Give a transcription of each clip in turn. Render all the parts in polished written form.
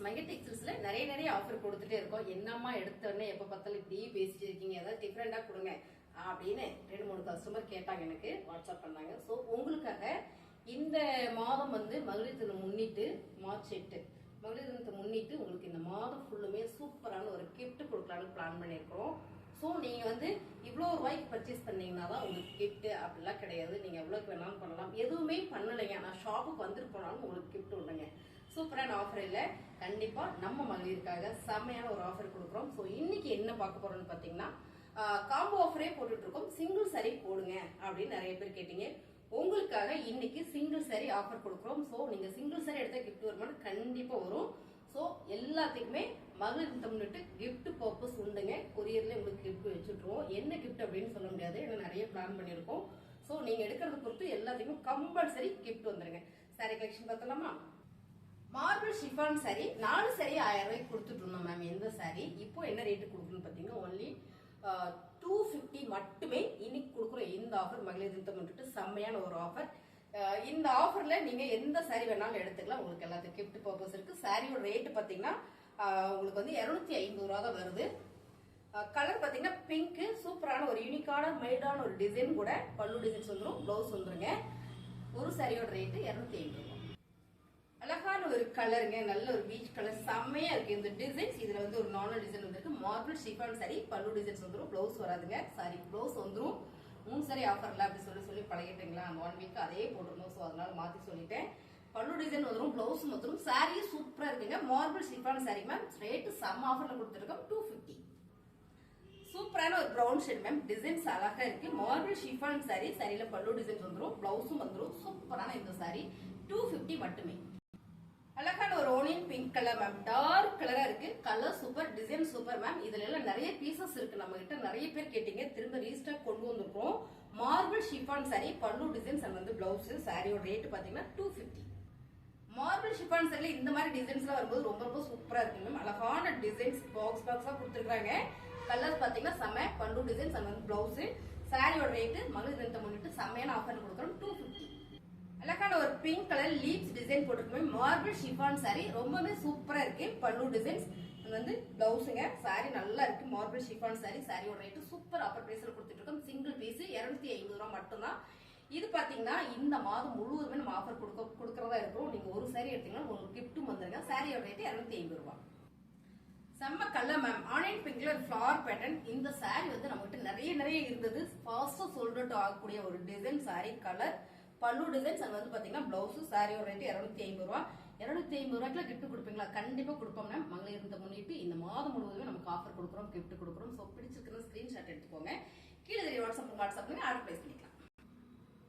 மங்கை டெக்ஸ்டைல்ஸ்ல நிறைய ஆஃபர் கொடுத்துட்டே இருக்கோம். என்னம்மா எடுத்த உடனே எப்ப பார்த்தாலும் இப்படி பேசிட்டு இருக்கீங்க, ஏதாவது டிஃபரெண்டா கொடுங்க அப்படின்னு 2-3 கஸ்டமர் கேட்டாங்க, எனக்கு வாட்ஸ்அப் பண்ணாங்க. ஸோ உங்களுக்காக இந்த மாதம் மகளிர் தினம் முன்னிட்டு மார்ச் 8 மகளிர் தினத்தை முன்னிட்டு உங்களுக்கு இந்த மாதம் ஃபுல்லுமே சூப்பரான ஒரு கிஃப்ட் கொடுக்கலான்னு பிளான் பண்ணியிருக்கிறோம். ஸோ நீங்க இவ்வளோ ரூபாய்க்கு பர்ச்சேஸ் பண்ணீங்கன்னா தான் உங்களுக்கு கிஃப்ட் அப்படிலாம் கிடையாது. நீங்க எவ்வளோக்கு வேணாலும் பண்ணலாம். எதுவுமே பண்ணலைங்க, நான் ஷாப்புக்கு வந்துட்டு போனாலும் உங்களுக்கு கிஃப்ட் உண்டுங்க. சூப்பரான ஆஃபர் இல்ல, கண்டிப்பா நம்ம மகளிருக்காக செம்மையான ஒரு ஆஃபர் கொடுக்குறோம். ஸோ இன்னைக்கு என்ன பார்க்க போறோம்னு பாத்தீங்கன்னா காம்போ ஆஃபரே போட்டுட்டு இருக்கோம். சிங்கிள் சாரி போடுங்க அப்படின்னு நிறைய பேர் கேட்டீங்க. உங்களுக்காக இன்னைக்கு சிங்கிள் சாரி ஆஃபர் கொடுக்குறோம். ஸோ நீங்க சிங்கிள் சாரி எடுத்தா கிஃப்ட் வருமானு கண்டிப்பா வரும். ஸோ எல்லாத்துக்குமே மகளிர் தினம் முன்னிட்டு கிஃப்ட் பர்பஸ் உண்டுங்க. கொரியர்ல உங்களுக்கு கிஃப்ட் வச்சுட்டுருவோம். என்ன கிஃப்ட் அப்படின்னு சொல்ல முடியாது, ஏன்னா நிறைய பிளான் பண்ணிருக்கோம். ஸோ நீங்க எடுக்கிறத பொறுத்து எல்லாத்துக்குமே கம்பல்சரி கிஃப்ட் வந்துருங்க. சாரி கலெக்ஷன் பார்த்தலாமா? மார்பிள் ஷிஃபான் சாரி 4 சாரி 1000 ரூபாய்க்கு கொடுத்துட்டு இருந்தோம் மேம். எந்த சாரி இப்போ என்ன ரேட்டு கொடுக்கணும்னு பாத்தீங்கன்னா ஒன்லி 250 மட்டுமே இன்னைக்கு கொடுக்குறோம். இந்த ஆஃபர் மகளிர் தினத்தை முன்னிட்டு செம்மையான ஒரு ஆஃபர். இந்த ஆஃபர்ல நீங்க எந்த சாரி வேணாலும் எடுத்துக்கலாம். உங்களுக்கு எல்லாத்துக்கும் கிஃப்ட் பர்பஸ் இருக்கு. சாரியோட ரேட் பாத்தீங்கன்னா உங்களுக்கு 250 ரூபா தான் வருது. கலர் பாத்தீங்கன்னா பிங்க், சூப்பரான ஒரு யூனிக்கான மைல்டான ஒரு டிசைன் கூட பல்லு டிசைன்ஸ் வந்துடும், பிளவுஸ் வந்துருங்க. ஒரு சாரியோட ரேட்டு 250 ரூபா. அழகான ஒரு கலருங்க, நல்ல ஒரு பீச் கலர், செம்மையா இருக்கு இந்த டிசைன்ஸ். இதுல ஒரு நார்மல் டிசைன் வந்திருக்கு. மார்பிள் ஷிஃபான் சாரி, பல்லு டிசைன்ஸ் வந்துடும், பிளவுஸ் வராதுங்க. சாரி பிளவுஸ் வந்துடும். 3 சாரி ஆஃபர்ல அப்படி சொல்லி பழகிட்டீங்களா, அந்த 1 வீக் அதே போட்டிருந்தோம். ஸோ அதனால மாத்தி சொல்லிட்டேன். பல்லு டிசைன் வந்துடும், பிளவுஸ் வந்துடும். சாரி சூப்பரா இருக்குங்க. Marble chiffon sorry ma'am, rate செம்ம ஆஃபர்ல கொடுத்துருக்கோம் 250. சூப்பரான ஒரு பிரவுன் ஷேட் மேம், டிசைன்ஸ் அழகா இருக்கு. மார்பிள் ஷிஃபான் சாரி, சாரியில பல்லு டிசைன்ஸ் வந்துடும், பிளவுஸும் வந்துடும். சூப்பரான இந்த சாரி 250 மட்டுமே. அழகான ஒரு onion pink colour ma'am, dark கலரா இருக்கு. Colour super, design super ma'am. இதுல எல்லாம் நிறைய பீசஸ் இருக்கு. நம்ம கிட்ட நிறைய பேர் கேட்டீங்க, திரும்ப ரீஸ்டாக் கொண்டு வந்திருக்கோம். மார்பிள் ஷிஃபான் சாரி, பல்லு டிசைன்ஸ் அண்ட் பிளவுஸ். சாரியோட ரேட் பாத்தீங்கன்னா 250. மார்பிள் ஷிஃபான் சாரில இந்த மாதிரி டிசைன்ஸ் எல்லாம் வரும்போது ரொம்ப சூப்பரா இருக்கு மேம். அழகான டிசைன்ஸ் பாக்ஸா கொடுத்துருக்காங்க. கலர்ஸ் பாத்தீங்கன்னா செம்ம. பல்லு டிசைன்ஸ் அண்ட் பிளவுஸ். சாரியோட ரேட் மகளிர் தினத்தை முன்னிட்டு செம்மையான ஆஃபர் கொடுக்குறோம் 250. அழகான ஒரு பிங்க் கலர் லீப்ஸ் டிசைன் போட்டுருக்கோம். மார்பிள் ஷிஃபான் சாரி ரொம்பவே சூப்பரா இருக்கு. பல்லு டிசைன்ஸ் பிளவுஸுங்க. சாரி நல்லா இருக்கு. மார்பிள் ஷிஃபான் சாரி, சாரியோட ரேட் சூப்பர் ஆஃபர் பிரைஸ்ல கொடுத்துட்டு இருக்கோம். சிங்கிள் பீஸ் 250 ரூபா மட்டும்தான். இது பாத்தீங்கன்னா இந்த மாதம் முழுவதுமே நம்ம ஆஃபர் கொடுக்கறதா இருக்கிறோம். நீங்க ஒரு சாரி எடுத்தீங்கன்னா உங்களுக்கு கிஃப்ட்டும் வந்துருங்க. சாரியோட ரேட் 250 ரூபா. செம்ம கலர் மேம், ஆனியன் பிங்க்ல ஃபிளவர் பேட்டர்ன். இந்த சாரி நம்ம கிட்ட நிறைய இருந்தது. ஃபாஸ்டா சோல்ட் அவுட் ஆகக்கூடிய ஒரு design sari. Colour pallu designs அங்க பாத்தீங்கன்னா பிளவுஸ். சாரியோட ரேட் 250 ரூபா. 250 ரூபாய்க்குல கிஃப்ட் கொடுப்பீங்களா? கண்டிப்பா கொடுப்போம் மேம். மகளிர் தினத்தை முன்னிட்டு இந்த மாதம் முழுவதுமே நமக்கு ஆஃபர் கொடுக்குறோம், கிஃப்ட் கொடுக்குறோம். ஸோ பிடிச்சிருக்கிற ஸ்கிரீன்ஷாட் எடுத்துக்கோங்க. கீழே தெரிய வாட்ஸ்அப்ல ஆர்டர் பிளேஸ் பண்ணிக்கலாம்.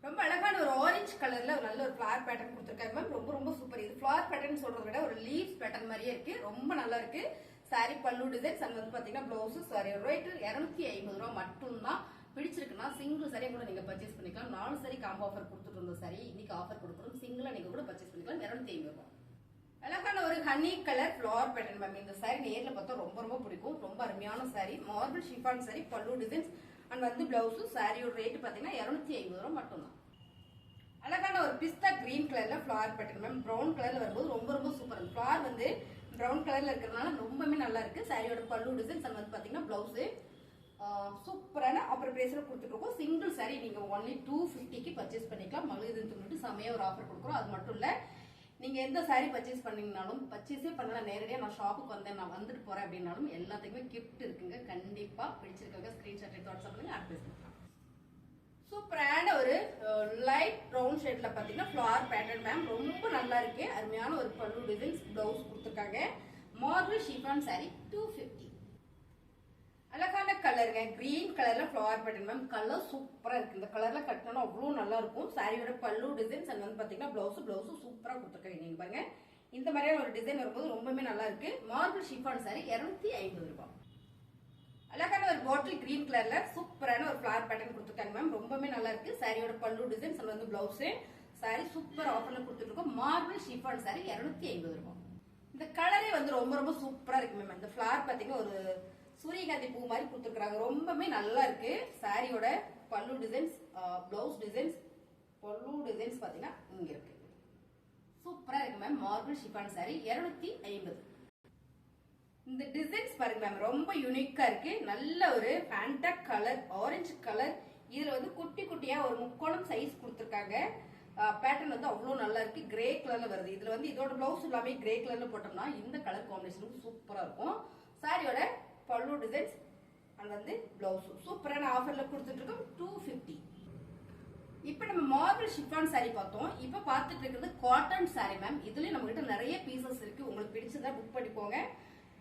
ரொம்ப அழகான ஒரு ஆரஞ்சு கலர்ல ஒரு நல்ல ஒரு ஃபிளவர் பேட்டர்ன் கொடுத்துருக்காங்க மேம். ரொம்ப சூப்பர். இது ஃபிளவர் பேட்டர்ன் சொல்றதை விட ஒரு லீவ்ஸ் பேட்டர்ன் மாதிரியே இருக்கு. ரொம்ப நல்லா இருக்கு. சாரி பல்லு டிசைன்ஸ் அண்ட் பாத்தீங்கன்னா பிளவுஸ். சாரியோட ரேட் 250 ரூபா மட்டும்தான். பிடிச்சிருக்குன்னா சிங்கிள் சாரி கூட நீங்க பர்ச்சேஸ் பண்ணிக்கலாம். 4 சாரி காம்போ ஆஃபர் கொடுத்துட்டு இருந்த சாரி இன்னைக்கு ஆஃபர் கொடுக்குறோம். சிங்கிளா நீங்க கூட பர்ச்சேஸ் பண்ணிக்கலாம். 250 ரூபாய். அழகான ஒரு honey colour flower pattern ma'am. இந்த சாரி நேர்ல பார்த்தா ரொம்ப பிடிக்கும். ரொம்ப அருமையான சாரி. மார்பிள் ஷிஃபான் சாரி, பல்லு டிசைன்ஸ் அண்ட் பிளவுஸ். சாரியோட ரேட் பாத்தீங்கன்னா 250 ரூபாய் மட்டும்தான். அழகான ஒரு பிஸ்தா கிரீன் கலர்ல ஃபிளவர் பேட்டர்ன் மேம். பிரவுன் கலர்ல வரும்போது ரொம்ப சூப்பர். ஃபிளவர் பிரவுன் கலர்ல இருக்கிறதுனால ரொம்பவே நல்லா இருக்கு. சாரியோட பல்லு டிசைன்ஸ் அண்ட் பாத்தீங்கன்னா பிளவுஸ். சூப்பரான ஆஃபர் பிரைஸ்ல கொடுத்துட்டு இருக்கோம். சிங்கிள் சாரி நீங்க ஒன்லி 250க்கு பர்ச்சேஸ் பண்ணிக்கலாம். மகளிர் தினத்துக்கு முன்னாடி செமையா ஒரு ஆஃபர் கொடுக்குறோம். அது மட்டும் இல்ல, நீங்க எந்த சாரி பர்ச்சேஸ் பண்ணீங்கனாலும், பர்ச்சேஸே பண்ணலாம், நேரடியா நான் ஷாப்புக்கு வந்தேன், நான் வந்துட்டு போறேன் அப்படின்னாலும் எல்லாத்துக்குமே கிஃப்ட் இருக்குங்க. கண்டிப்பா பிடிச்சிருக்காங்க. ஸ்கிரீன்ஷாட் எடுத்து வாட்ஸ்அப் பண்ணுங்க, ஆட் பண்ணிக்கலாம். சூப்பரான ஒரு லைட் ப்ரௌன் ஷேட்ல பாத்தீங்கன்னா ஃபிளவர் பேட்டர்ன் மேம். ரொம்ப நல்லா இருக்கு. அருமையான ஒரு பல்லு டிசைன்ஸ், பிளவுஸ் கொடுத்துருக்காங்க. Marble chiffon sorry 250. அழகான கலருங்க, கிரீன் கலர்ல ஃபிளவர் பேட்டர்ன் மேம். கலர் சூப்பரா இருக்கு. இந்த கலர்ல கட்டினா அவ்வளவு நல்லா இருக்கும். சாரியோட பல்லு டிசைன்ஸ் அண்ட் பாத்தீங்கன்னா பிளவுஸ் சூப்பரா கொடுத்துருக்காங்க. நீங்க பாருங்க, இந்த மாதிரியான ஒரு டிசைன் வரும்போது ரொம்பவே நல்லா இருக்கு. மார்பிள் ஷிஃபான் சாரி 250 ரூபாய். அழகான ஒரு பாட்டில் கிரீன் கலர்ல சூப்பரான ஒரு ஃபிளவர் பேட்டர்ன் கொடுத்துருக்காங்க மேம். ரொம்பவே நல்லா இருக்கு. சாரியோட பல்லு designs and blouse. Sorry super ஆஃபர்ல கொடுத்துட்டு இருக்கோம். மார்பிள் ஷிஃபான் சாரி 250 ரூபாய். இந்த கலரே ரொம்ப சூப்பரா இருக்கு மேம். இந்த ஃபிளவர் பாத்தீங்கன்னா ஒரு சூரியகாந்தி பூ மாதிரி கொடுத்துருக்காங்க. ரொம்பவே நல்லா இருக்கு. சாரியோட பல்லு டிசைன்ஸ், பிளவுஸ் டிசைன்ஸ், பல்லு டிசைன்ஸ் பாத்தீங்கன்னா இங்க இருக்கு. சூப்பரா இருக்கு மேம். Marble chiffon sorry 250. இந்த டிசைன்ஸ் பாருங்க மேம், ரொம்ப யூனிக்கா இருக்கு. நல்ல ஒரு ஃபேண்டா கலர், ஆரஞ்சு கலர். இதுல வந்து குட்டி குட்டியா ஒரு முக்கோணம் சைஸ் கொடுத்துருக்காங்க. பேட்டர்ன் வந்து அவ்வளவு நல்லா இருக்கு. கிரே கலர்ல வருது. இதுல வந்து இதோட பிளவுஸ் எல்லாமே கிரே கலர்ல போட்டோம்னா இந்த கலர் காம்பினேஷனுக்கு சூப்பரா இருக்கும். சாரியோட பல்லு டிசைன்ஸ் அண்ட் வந்து பிளவுஸ் சூப்பரான ஆஃபர்ல கொடுத்துட்டு இருக்கோம். 250. இப்ப நம்ம மார்பிள் ஷிஃபான் சாரி பார்த்தோம். இப்ப பார்த்துட்டு இருக்கிறது காட்டன் சாரி மேம். இதுலயும் நம்ம கிட்ட நிறைய பீசஸ் இருக்கு. உங்களுக்கு பிடிச்சதா புக் பண்ணிக்கோங்க.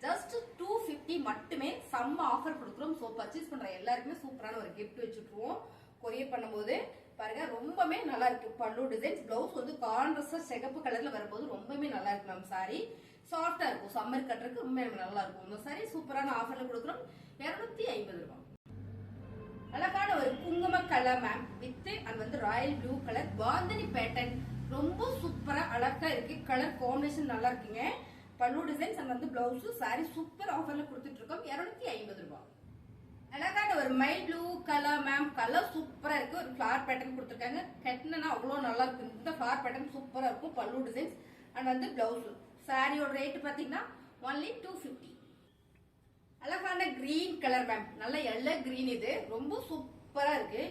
ஜஸ்ட் 250 மட்டுமே செம்ம ஆஃபர் கொடுக்குறோம். ஸோ பர்ச்சேஸ் பண்ற எல்லாருக்குமே சூப்பரான ஒரு கிஃப்ட் வச்சுட்டுருவோம். கொரியர் பண்ணும்போது பாருங்க, ரொம்பவே நல்லா இருக்கு. பல்லு டிசைன்ஸ், பிளவுஸ் வந்து கான்ட்ராஸ்டா சிகப்பு கலர்ல வரும்போது ரொம்பவே நல்லா இருக்கு மேம். சாரி சாஃப்டா இருக்கும், சம்மர் கட்டுறதுக்கு ரொம்ப நல்லா இருக்கும். இந்த சாரி சூப்பரான ஆஃபர்ல கொடுக்குறோம். 250 ரூபாய். அழகான ஒரு குங்கும கலர் மேம் வித் அண்ட் வந்து Royal blue colour bandhani pattern. ரொம்ப சூப்பரா அழகா இருக்கு. கலர் காம்பினேஷன் நல்லா இருக்குங்க. பல்லு டிசைன்ஸ் அண்ட் வந்து பிளவுஸ். சாரி சூப்பர் ஆஃபர்ல கொடுத்துட்டு இருக்கோம். 250 ரூபாய். அழகான ஒரு mile blue colour ma'am. Colour சூப்பரா இருக்கு. ஒரு ஃபிளவர் பேட்டர்ன் கொடுத்துருக்காங்க. கட்டினா அவ்வளவு நல்லா இருக்கு. இந்த ஃபிளவர் பேட்டர்ன் சூப்பரா இருக்கும். பல்லு டிசைன்ஸ் அண்ட் வந்து பிளவுஸ். சாரியோட ரேட் பாத்தீங்கன்னா ஒன்லி 250. அழகான கிரீன் கலர் மேம், நல்ல எல்லோ கிரீன். இது ரொம்ப சூப்பரா இருக்கு.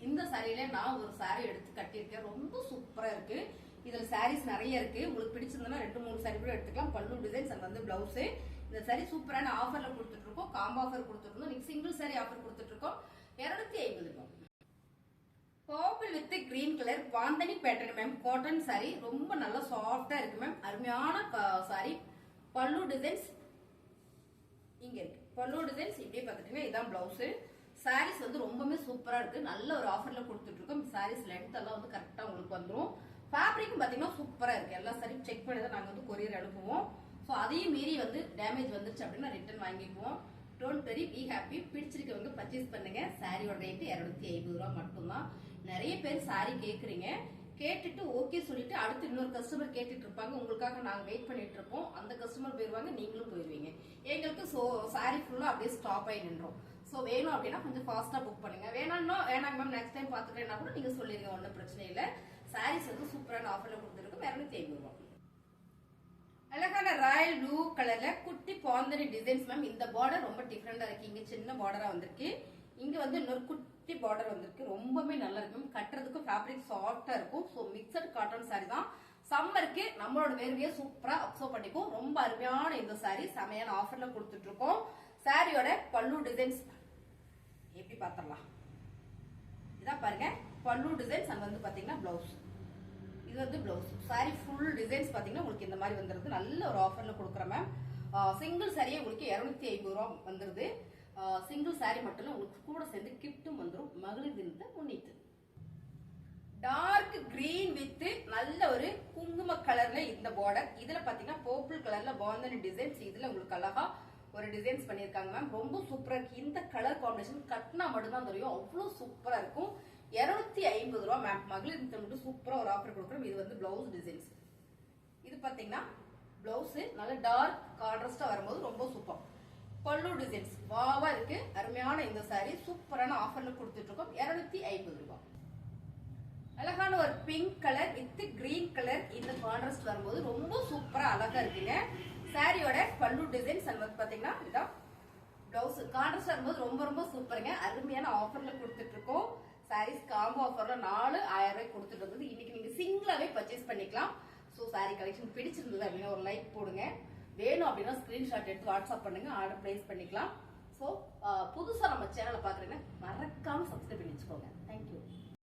இந்த சாரியில நான் ஒரு சாரி எடுத்து கட்டியிருக்கேன். ரொம்ப சூப்பரா இருக்கு. இதுல சாரீஸ் நிறைய இருக்கு. உங்களுக்கு பிடிச்சிருந்தா 2-3 சாரி கூட எடுத்துக்கலாம். பல்லு டிசைன்ஸ் அண்ட் வந்து பிளவுஸ். இந்த சாரி சூப்பரான ஆஃபர்ல கொடுத்துட்டு இருக்கோம். காம்போ ஆஃபர் கொடுத்துட்டு இருக்கோம். நீங்க சிங்கிள் சாரி ஆஃபர் கொடுத்துட்டு இருக்கோம். 250 ரூபாய். Purple with green colour bandhani pattern ma'am. Cotton sorry ரொம்ப நல்லா சாஃப்டா இருக்கு மேம். அருமையான சாரி. பல்லு டிசைன்ஸ் இங்க இருக்கு. பல்லு டிசைன்ஸ் இப்படியே பார்த்துட்டீங்கன்னா இதான் பிளவுஸ். சாரீஸ் வந்து ரொம்பவே சூப்பரா இருக்கு. நல்ல ஒரு ஆஃபர்ல கொடுத்துட்டு இருக்கோம். சாரீஸ் லென்த் எல்லாம் வந்து கரெக்டா உங்களுக்கு வந்துடும். ஃபேப்ரிக்கும் பாத்தீங்கன்னா சூப்பரா இருக்கு. எல்லா சாரியும் செக் பண்ணி தான் நாங்க வந்து கொரியர் அனுப்புவோம். ஸோ அதையும் மீறி வந்து டேமேஜ் வந்துருச்சு அப்படின்னா ரிட்டர்ன் வாங்கிக்குவோம். Don't worry, be happy. பிடிச்சிருக்கவங்க பர்ச்சேஸ் பண்ணுங்க. சாரியோட ரேட்டு 250 ரூபாய் மட்டும்தான். நிறைய பேர் சாரி கேக்குறீங்க. கேட்டுட்டு ஓகே சொல்லிட்டு அடுத்து இன்னொரு கஸ்டமர் கேட்டுட்டு இருப்பாங்க. உங்களுக்காக நாங்க வெயிட் பண்ணிட்டு இருப்போம். அந்த கஸ்டமர் போயிருவாங்க, நீங்களும் போயிருவீங்க. எங்களுக்கு சாரி ஃபுல்லா அப்படியே ஸ்டாப் ஆகி நின்றோம். சோ வேணும் அப்படின்னா கொஞ்சம் ஃபாஸ்டா புக் பண்ணுங்க. வேணாம் மேம் நெக்ஸ்ட் டைம் பாத்துக்கிறேன்னா கூட நீங்க சொல்லிருங்க, ஒன்னும் பிரச்சனை இல்ல. சாரீஸ் வந்து சூப்பரான ஆஃபர்ல கொடுத்துருக்கோம். 250 ரூபாய். அழகான ராயல் ப்ளூ கலர்ல குட்டி பாந்தனி டிசைன்ஸ் மேம். இந்த பார்டர் ரொம்ப டிஃபரெண்டா இருக்கு. இங்க சின்ன பார்டரா வந்திருக்கு. இங்க வந்து இன்னொரு குட்டி பார்டர் வந்திருக்கு. ரொம்பவே நல்லா இருக்கும். கட்டுறதுக்கு ஃபேப்ரிக் சாஃப்டா இருக்கும். ஸோ மிக்சட் காட்டன் சாரி தான். சம்மருக்கு நம்மளோட வேர்வையை சூப்பரா அப்சர்வ் பண்ணிக்கும். ரொம்ப அருமையான இந்த சாரி செமையான ஆஃபர்ல கொடுத்துட்டு இருக்கோம். சாரியோட பல்லு டிசைன்ஸ் எப்படி பாத்திரலாம். இதான் பாருங்க பல்லு டிசைன்ஸ் அண்ட் வந்து பாத்தீங்கன்னா பிளவுஸ். இது வந்து பிளவுஸ். சாரி ஃபுல் டிசைன்ஸ் பாத்தீங்கன்னா உங்களுக்கு இந்த மாதிரி வந்துருது. நல்ல ஒரு ஆஃபர்ல கொடுக்குறேன் மேம். சிங்கிள் சாரியே உங்களுக்கு 250 ரூபாய் வந்துருது. சிங்கிள் சாரி மட்டும் இல்ல, உங்களுக்கு கூட சேர்ந்து கிஃப்ட்டும் வந்துடும். மகளிர் தினத்தை முன்னிட்டு டார்க் கிரீன் வித் நல்ல ஒரு குங்கும கலர்ல இந்த பார்டர். இதுல பாத்தீங்கன்னா பர்பிள் கலர்ல பாந்தனி டிசைன்ஸ். இதுல உங்களுக்கு அழகா ஒரு டிசைன்ஸ் பண்ணிருக்காங்க மேம். ரொம்ப சூப்பரா இருக்கு. இந்த கலர் காம்பினேஷன் கட்டினா மட்டும் தான் தெரியும். அவ்வளவு சூப்பரா இருக்கும். 250 ரூபாய் மேம். மகளிர் தினத்தை மட்டும் சூப்பரா ஒரு ஆஃபர் கொடுக்குறோம். இது வந்து பிளவுஸ் டிசைன்ஸ். இது பாத்தீங்கன்னா பிளவுஸ் நல்ல டார்க் கான்ட்ராஸ்டா வரும்போது ரொம்ப சூப்பர். பல்லு டிசைன்ஸ் வாவா இருக்கு. அருமையான இந்த சாரி சூப்பரான ஆஃபர்ல கொடுத்துட்டு இருக்கோம். 250 ரூபாய். அழகான ஒரு pink colour with green colour இந்த கான்ட்ராஸ்ட் வரும்போது ரொம்ப சூப்பரா அழகா இருக்குங்க. சாரியோட பல்லு டிசைன்ஸ் வந்து பாத்தீங்கன்னா இதான் பிளவுஸ். கான்ட்ராஸ்ட் வரும்போது ரொம்ப ரொம்ப சூப்பருங்க. அருமையான ஆஃபர்ல கொடுத்துட்டு இருக்கோம். சாரீஸ் காம்போ ஆஃபர்ல 4000 ரூபாய் கொடுத்துட்டு இருக்குது. இன்னைக்கு நீங்க சிங்கிளாவே பர்ச்சேஸ் பண்ணிக்கலாம். ஸோ சாரி கலெக்ஷன் பிடிச்சிருந்தது அப்படின்னா ஒரு லைக் போடுங்க. வேணும் அப்படின்னா ஸ்கிரீன்ஷாட் எடுத்து வாட்ஸ்அப் பண்ணுங்க. ஆர்டர் பிளேஸ் பண்ணிக்கலாம். ஸோ புதுசா நம்ம சேனலை பாக்குறீங்கன்னா